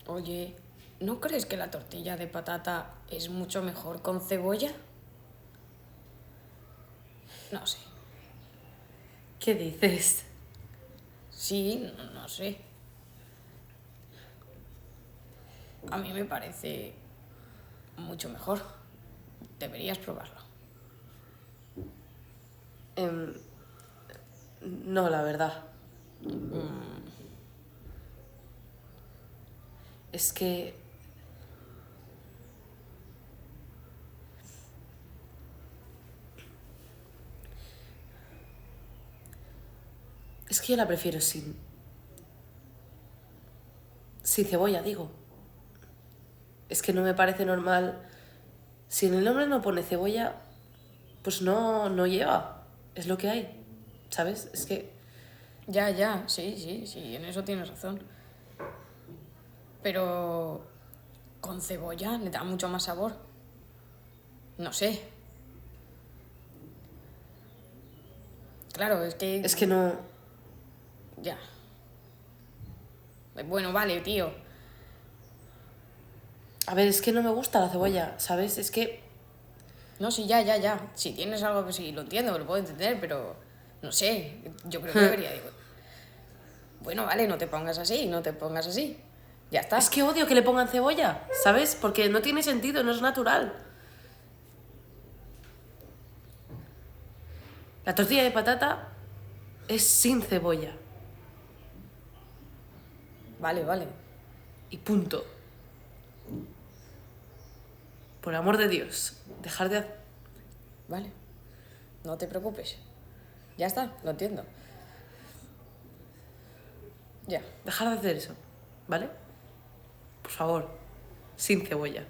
Oye, ¿no crees que la tortilla de patata es mucho mejor con cebolla? No sé. ¿Qué dices? Sí, no sé. A mí me parece mucho mejor. Deberías probarlo. Em, no, la verdad. Es que... Es que yo la prefiero sin cebolla, digo. Es que no me parece normal. Si en el nombre no pone cebolla, pues no lleva. Es lo que hay. ¿Sabes? Es que... Ya, sí, en eso tienes razón. Pero con cebolla le da mucho más sabor. No sé. Claro, es que... Es que no... Ya. Bueno, vale, tío. A ver, es que no me gusta la cebolla, ¿sabes? Es que... No, sí, ya. Si tienes algo que sí, lo entiendo, lo puedo entender, pero... No sé, yo creo que debería... Bueno, vale, no te pongas así. Ya Es está. que odio que le pongan cebolla, ¿sabes? Porque no tiene sentido, no es natural. La tortilla de patata es sin cebolla. Vale. Y punto. Por amor de Dios, dejar de hacer... Vale. No te preocupes. Ya está, lo entiendo. Ya. Dejar de hacer eso, ¿vale? Por favor, sin cebolla.